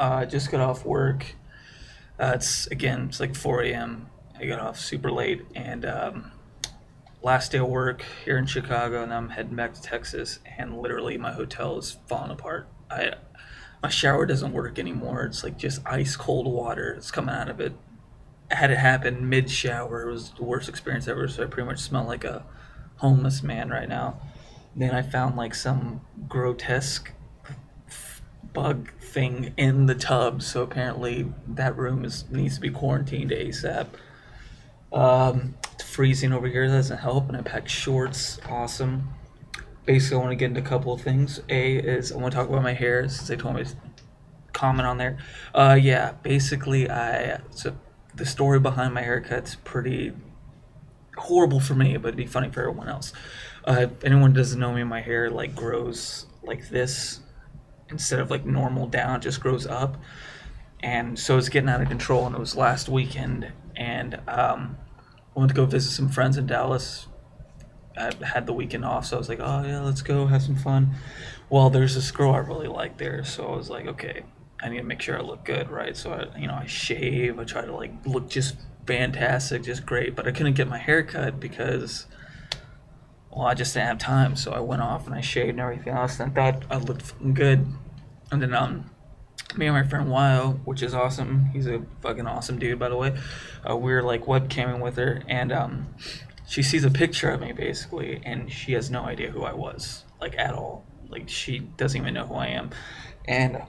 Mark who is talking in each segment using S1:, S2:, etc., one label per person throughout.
S1: I just got off work. It's like 4 a.m. I got off super late, and last day of work here in Chicago, and I'm heading back to Texas. And literally, my hotel is falling apart. I My shower doesn't work anymore. It's like just ice cold water. It's coming out of it. I had it happen mid shower. It was the worst experience ever. So I pretty much smell like a homeless man right now. Then I found like some grotesque bug thing in the tub. So apparently that room needs to be quarantined ASAP. It's freezing over here. That doesn't help. And I packed shorts. Awesome. Basically, I want to get into a couple of things. A is I want to talk about my hair since they told me to comment on there. Yeah, basically, the story behind my haircut's pretty horrible for me, but it'd be funny for everyone else. If anyone doesn't know me, my hair like grows like this instead of like normal down, it just grows up, and so it's getting out of control. And it was last weekend, and I went to go visit some friends in Dallas. I had the weekend off, so I was like, oh yeah, let's go have some fun. Well, there's this girl I really like there, so I was like, okay, I need to make sure I look good, right? So I shave. I try to like look just fantastic, just great, but I couldn't get my hair cut because, well, I just didn't have time. So I went off and I shaved and everything else, and I thought I looked fucking good. And then me and my friend Wyo, which is awesome. He's a fucking awesome dude, by the way. We were like webcamming with her, and she sees a picture of me basically, and she has no idea who I was, like at all. Like she doesn't even know who I am. And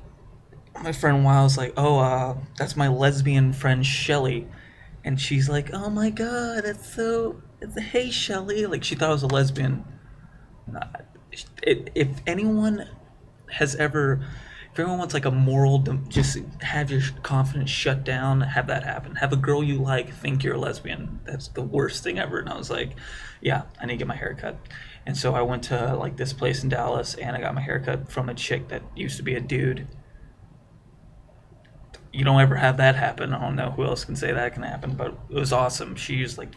S1: my friend Wyo's like, "Oh, that's my lesbian friend Shelly," and she's like, "Oh my god, hey Shelly," like she thought I was a lesbian. If anyone has ever, if everyone wants like a moral, just have your confidence shut down, have that happen. Have a girl you like think you're a lesbian. That's the worst thing ever. And I was like, yeah, I need to get my hair cut. And so I went to like this place in Dallas, and I got my hair cut from a chick that used to be a dude. You don't ever have that happen. I don't know who else can say that can happen, but it was awesome. She used like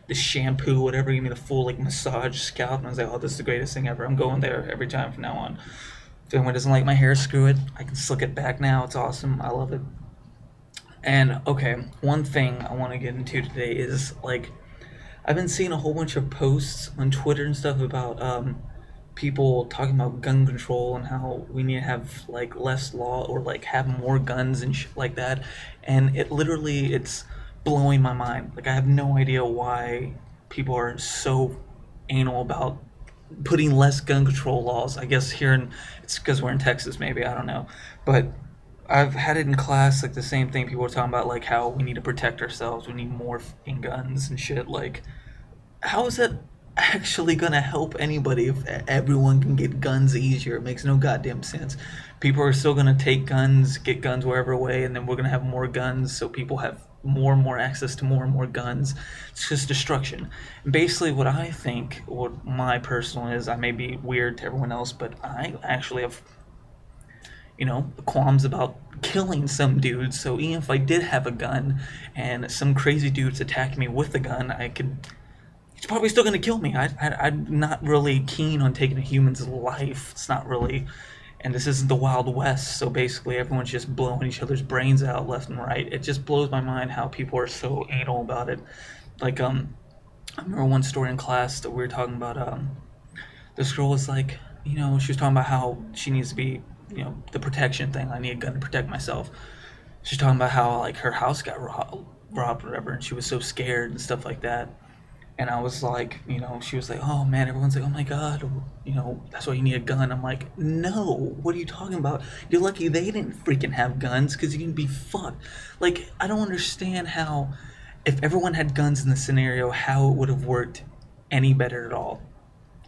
S1: the shampoo, whatever, give me the full like massage scalp, and I was like, oh, this is the greatest thing ever. I'm going there every time from now on. If anyone doesn't like my hair, screw it. I can slick it back now. It's awesome. I love it. And okay, one thing I want to get into today is like I've been seeing a whole bunch of posts on Twitter and stuff about people talking about gun control and how we need to have like less law or like have more guns and shit like that. And it's blowing my mind. Like I have no idea why people are so anal about putting less gun control laws. I guess it's because we're in Texas, maybe, I don't know. But I've had it in class, like the same thing. People were talking about like how we need to protect ourselves. We need more fucking guns and shit. Like, how is that actually gonna help anybody if everyone can get guns easier? It makes no goddamn sense. People are still gonna get guns wherever way, and then we're gonna have more guns, so people have more and more access to more and more guns. It's just destruction. And basically, what I think, what my personal is, I may be weird to everyone else, but I actually have, qualms about killing some dudes. So even if I did have a gun and some crazy dudes attacked me with a gun, he's probably still gonna kill me. I'm not really keen on taking a human's life. It's not really, and this isn't the Wild West, so basically everyone's just blowing each other's brains out left and right. It just blows my mind how people are so anal about it. Like, I remember one story in class that we were talking about, this girl was like, she was talking about how she needs to be, the protection thing. I need a gun to protect myself. She's talking about how, like, her house got robbed or whatever, and she was so scared and stuff like that. And I was like, she was like, oh man, everyone's like, oh my god, that's why you need a gun. I'm like, no, what are you talking about? You're lucky they didn't freaking have guns, because you can be fucked. Like, I don't understand how, if everyone had guns in the scenario, how it would have worked any better at all.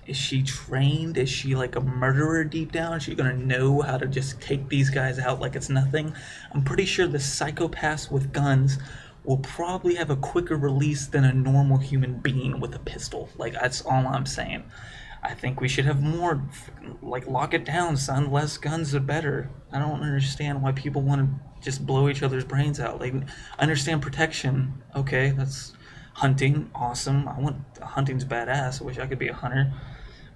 S1: Is she trained? Is she like a murderer deep down? Is she gonna know how to just take these guys out like it's nothing? I'm pretty sure the psychopaths with guns will probably have a quicker release than a normal human being with a pistol. Like, that's all I'm saying. I think we should have more, like, lock it down, son. Less guns the better. I don't understand why people want to just blow each other's brains out. Like, I understand protection. Okay, that's hunting. Awesome. Hunting's badass. I wish I could be a hunter.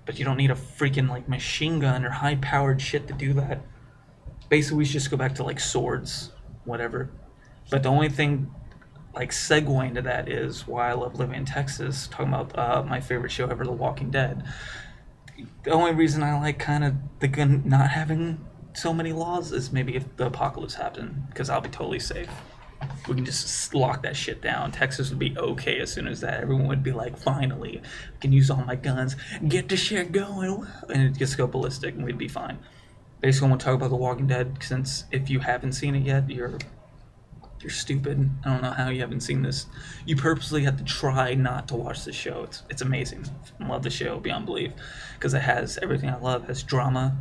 S1: But you don't need a freaking, like, machine gun or high-powered shit to do that. basically we should just go back to like swords, whatever. But the only thing like segue into that is why I love living in Texas. Talking about my favorite show ever, The Walking Dead. The only reason I like kind of the gun not having so many laws is maybe if the apocalypse happened, because I'll be totally safe. We can just lock that shit down. Texas would be okay as soon as that. Everyone would be like, finally, I can use all my guns, get the shit going, and it just go ballistic, and we'd be fine. Basically, I want to talk about The Walking Dead, since if you haven't seen it yet, you're stupid. I don't know how you haven't seen this. You purposely have to try not to watch this show. It's amazing. I love the show beyond belief, because it has everything I love. It has drama,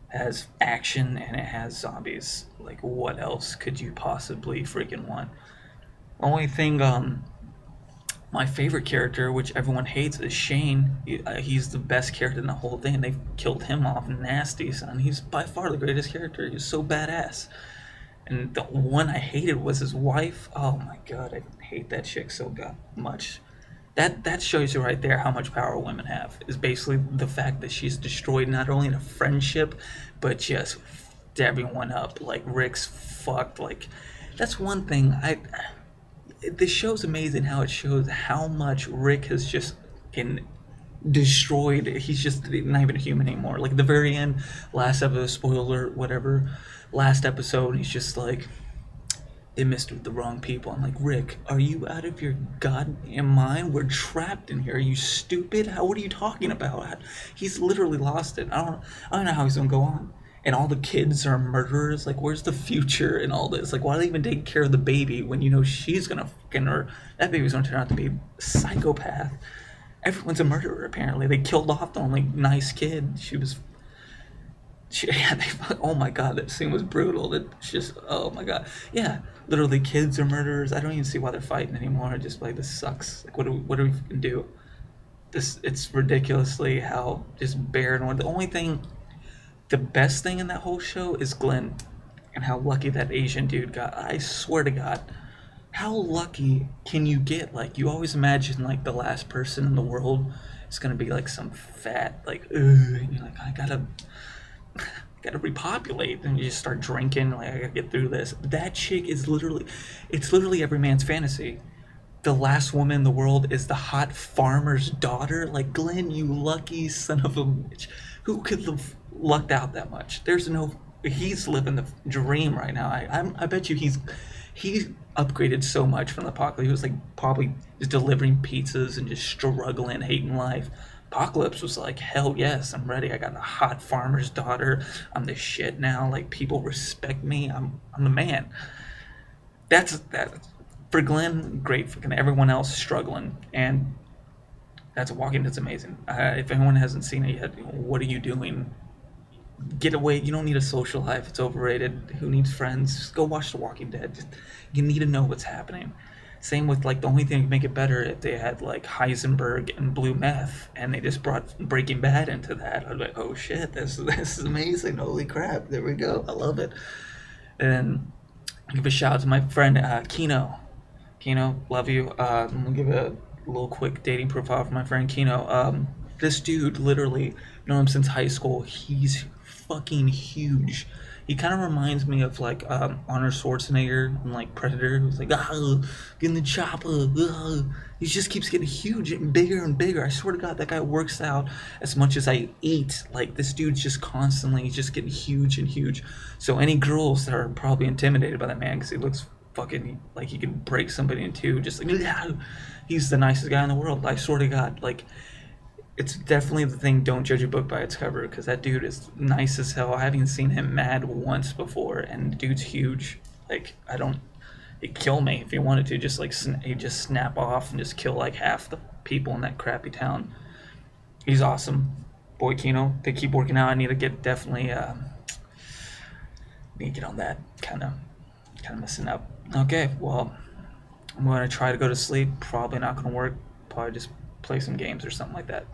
S1: has action, and it has zombies. Like, what else could you possibly freaking want? Only thing, my favorite character, which everyone hates, is Shane. He's the best character in the whole thing. They've killed him off nasty, son. He's by far the greatest character. He's so badass. And the one I hated was his wife. Oh my god, I hate that chick so much. That shows you right there how much power women have. Is basically the fact that she's destroyed not only the friendship, but just f***ed everyone up. Like Rick's fucked. Like that's one thing. This show's amazing how it shows how much Rick has just destroyed. He's just not even a human anymore. Like the very end, last episode, spoiler, whatever. Last episode, he's just like, they messed with the wrong people. I'm like, Rick, are you out of your goddamn mind? We're trapped in here. Are you stupid? What are you talking about? He's literally lost it. I don't know how he's gonna go on. And all the kids are murderers. Like, where's the future in all this? Like, why do they even take care of the baby when you know she's gonna that baby's gonna turn out to be a psychopath? Everyone's a murderer, apparently. They killed off the only nice kid. Oh my god, that scene was brutal. It's just, oh my god. Yeah, literally kids are murderers. I don't even see why they're fighting anymore. Just like, this sucks. Like, what do we fucking do? It's ridiculously how just barren. The best thing in that whole show is Glenn, and how lucky that Asian dude got. I swear to God, how lucky can you get? Like, you always imagine like the last person in the world is gonna be like some fat, like, ugh, and you're like, I gotta repopulate, and you just start drinking, like, I gotta get through this. That chick is literally every man's fantasy. The last woman in the world is the hot farmer's daughter. Like, Glenn, you lucky son of a bitch. Who could have lucked out that much? He's living the dream right now. I bet you he's upgraded so much from the apocalypse. He was like probably just delivering pizzas and just struggling, hating life. Apocalypse was like, hell yes, I'm ready. I got the hot farmer's daughter. I'm the shit now. Like, people respect me. I'm the man. That's for Glenn. Great. For everyone else struggling, and that's Walking Dead's amazing. If anyone hasn't seen it yet, what are you doing? Get away. You don't need a social life. It's overrated. Who needs friends? Just go watch The Walking Dead. You need to know what's happening. Same with, like, the only thing that could make it better if they had, like, Heisenberg and blue meth, and they just brought Breaking Bad into that. I was like, oh shit, this is amazing. Holy crap, there we go. I love it. And give a shout out to my friend Kino. Kino, love you. I'm gonna give a little quick dating profile for my friend Kino. This dude, literally, known him since high school. He's fucking huge. He kind of reminds me of like Arnold Schwarzenegger in like Predator, who's like, get in the chopper. He just keeps getting huge and bigger. I swear to God, that guy works out as much as I eat. Like, this dude's just constantly just getting huge and huge. So any girls that are probably intimidated by that man, because he looks fucking like he could break somebody in two, just like, he's the nicest guy in the world. I swear to God, like, it's definitely the thing, don't judge a book by its cover, because that dude is nice as hell. I haven't seen him mad once before, and the dude's huge. Like, he'd kill me if he wanted to. Just like, he'd just snap off and just kill like half the people in that crappy town. He's awesome. Boy, Kino, they keep working out. I need to get on that. Kind of messing up. Okay, well, I'm going to try to go to sleep. Probably not going to work. Probably just play some games or something like that.